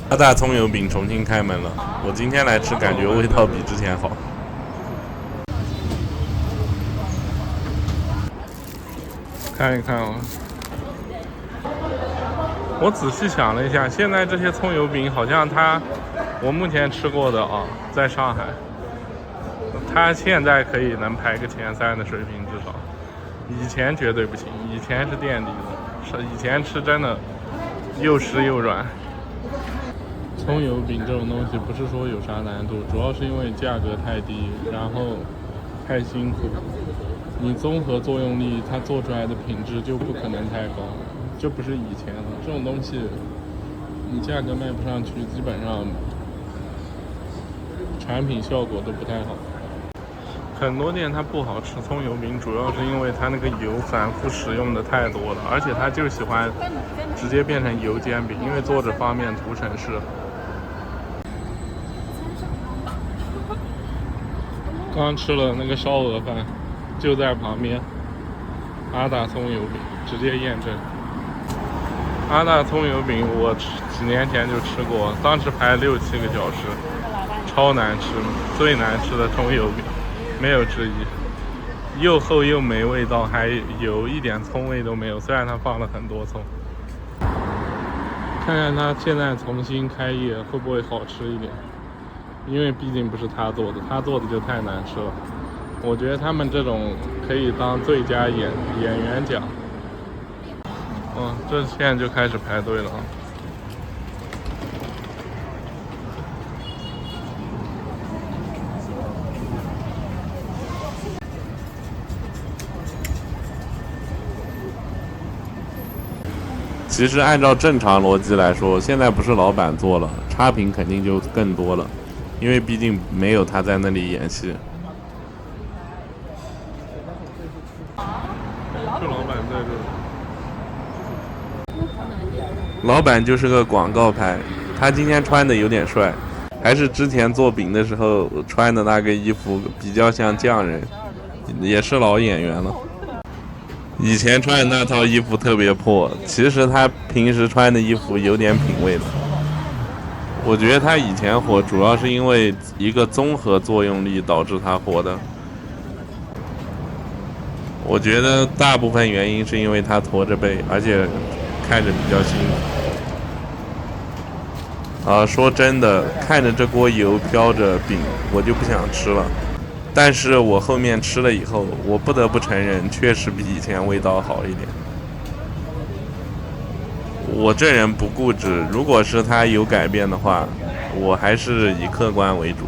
阿大葱油饼重新开门了，我今天来吃，感觉味道比之前好。看一看啊，我仔细想了一下，现在这些葱油饼好像我目前吃过的啊，在上海，它现在可以能排个前3的水平，至少。以前绝对不行，以前是垫底的，以前吃真的又湿又软。葱油饼这种东西不是说有啥难度，主要是因为价格太低，然后太辛苦。你综合作用力，它做出来的品质就不可能太高，就不是以前了。这种东西，你价格卖不上去，基本上产品效果都不太好。很多店它不好吃葱油饼，主要是因为它那个油反复使用的太多了，而且它就喜欢直接变成油煎饼，因为做着方便图省事。刚吃了那个烧鹅饭，就在旁边。阿大葱油饼直接验证。阿大葱油饼我几年前就吃过，当时排6-7个小时，超难吃，最难吃的葱油饼，没有之一。又厚又没味道，还有一点葱味都没有，虽然它放了很多葱。看看它现在重新开业会不会好吃一点，因为毕竟不是他做的，他做的就太难吃了。我觉得他们这种可以当最佳演员奖。这现在就开始排队了啊。其实按照正常逻辑来说，现在不是老板做了，差评肯定就更多了，因为毕竟没有他在那里演戏。就老板在这，老板就是个广告牌。他今天穿的有点帅，还是之前做饼的时候穿的那个衣服比较像匠人，也是老演员了。以前穿的那套衣服特别破，其实他平时穿的衣服有点品味的。我觉得他以前火主要是因为一个综合作用力导致他火的。我觉得大部分原因是因为他驼着背，而且看着比较辛苦。说真的，看着这锅油飘着饼，我就不想吃了。但是我后面吃了以后，我不得不承认，确实比以前味道好一点。我这人不固执，如果是他有改变的话，我还是以客观为主。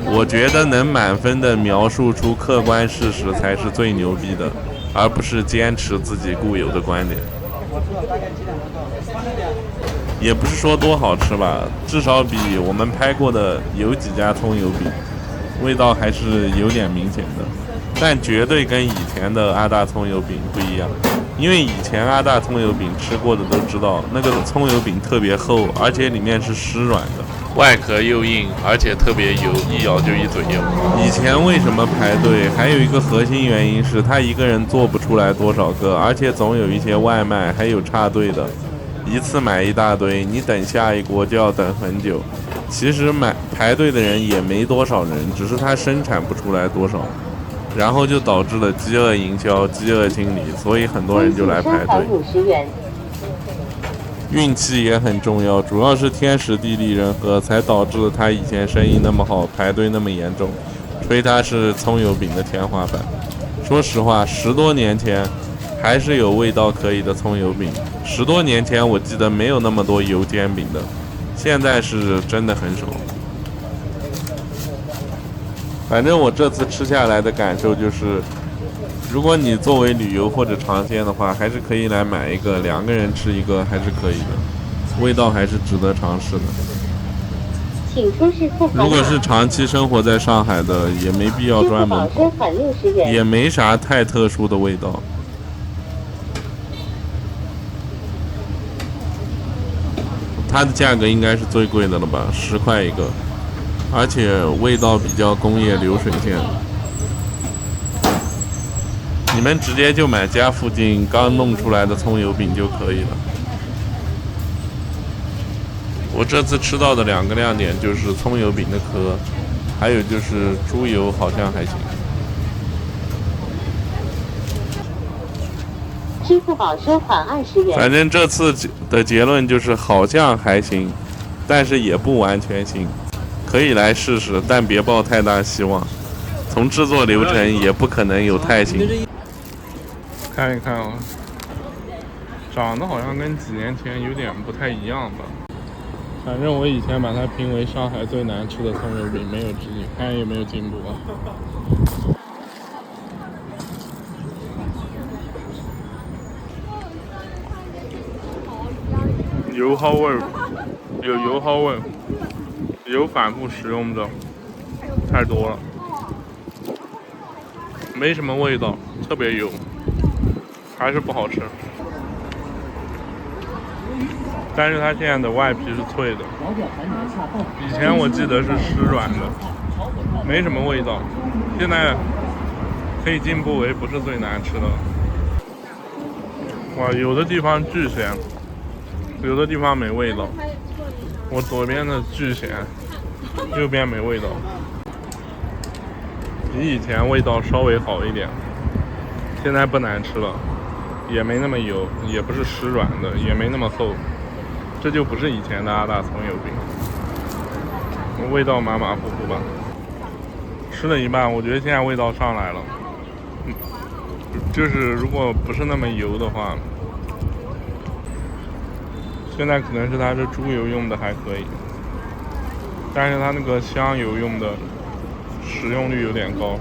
我觉得能满分的描述出客观事实才是最牛逼的，而不是坚持自己固有的观点。也不是说多好吃吧，至少比我们拍过的有几家葱油饼味道还是有点明显的，但绝对跟以前的阿大葱油饼不一样。因为以前阿大葱油饼吃过的都知道，那个葱油饼特别厚，而且里面是湿软的，外壳又硬，而且特别油，一咬就一嘴油。以前为什么排队？还有一个核心原因是他一个人做不出来多少个，而且总有一些外卖还有插队的，一次买一大堆，你等下一锅就要等很久。其实排队的人也没多少人，只是他生产不出来多少，然后就导致了饥饿营销、饥饿心理，所以很多人就来排队。运气也很重要，主要是天时地利人和，才导致了他以前生意那么好，排队那么严重，吹他是葱油饼的天花板。说实话，10多年前还是有味道可以的葱油饼，10多年前我记得没有那么多油煎饼的，现在是真的很少。反正我这次吃下来的感受就是，如果你作为旅游或者尝鲜的话，还是可以来买一个，2个人吃一个还是可以的，味道还是值得尝试的。请出示付款码。如果是长期生活在上海的，也没必要专门跑，也没啥太特殊的味道。它的价格应该是最贵的了吧，10块一个，而且味道比较工业流水线。你们直接就买家附近刚弄出来的葱油饼就可以了。我这次吃到的2个亮点就是葱油饼的壳，还有就是猪油好像还行。支付宝收款20元。反正这次的结论就是好像还行，但是也不完全行，可以来试试，但别抱太大希望。从制作流程也不可能有太行。看一看啊，长得好像跟几年前有点不太一样吧。反正我以前把它评为上海最难吃的葱油饼，没有之一，看有没有进步啊。油耗味，有油耗味，有反复使用的太多了，没什么味道，特别油，还是不好吃。但是它现在的外皮是脆的，以前我记得是湿软的，没什么味道。现在可以进步为不是最难吃的。哇，有的地方巨咸，有的地方没味道。我左边的巨咸，右边没味道，比以前味道稍微好一点。现在不难吃了，也没那么油，也不是湿软的，也没那么厚。这就不是以前的阿大葱油饼，味道马马虎虎吧。吃了一半，我觉得现在味道上来了。就是如果不是那么油的话，现在可能是它这猪油用的还可以，但是它那个香油用的使用率有点高。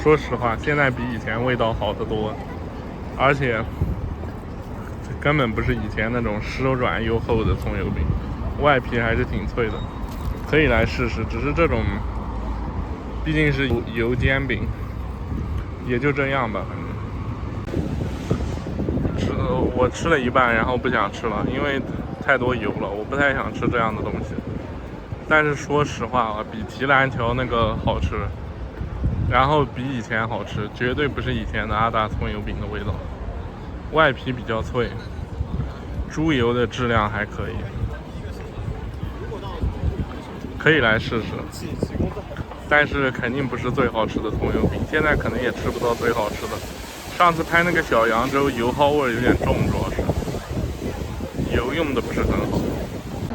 说实话，现在比以前味道好得多，而且根本不是以前那种湿软又厚的葱油饼，外皮还是挺脆的，可以来试试。只是这种毕竟是油煎饼，也就这样吧。反正我吃了一半，然后不想吃了，因为太多油了，我不太想吃这样的东西。但是说实话啊，比提篮桥那个好吃，然后比以前好吃，绝对不是以前的阿大葱油饼的味道。外皮比较脆，猪油的质量还可以，可以来试试。但是肯定不是最好吃的葱油饼，现在可能也吃不到最好吃的。上次拍那个小扬州，油耗味有点重，主要是油用的不是很好，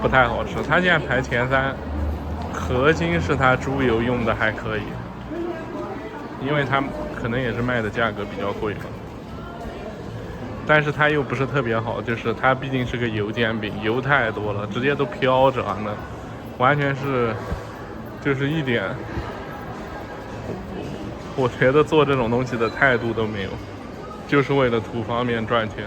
不太好吃。它现在排前3，核心是它猪油用的还可以，因为它可能也是卖的价格比较贵嘛。但是它又不是特别好，就是它毕竟是个油煎饼，油太多了，直接都飘着呢，完全是就是一点，我觉得做这种东西的态度都没有，就是为了图方便赚钱。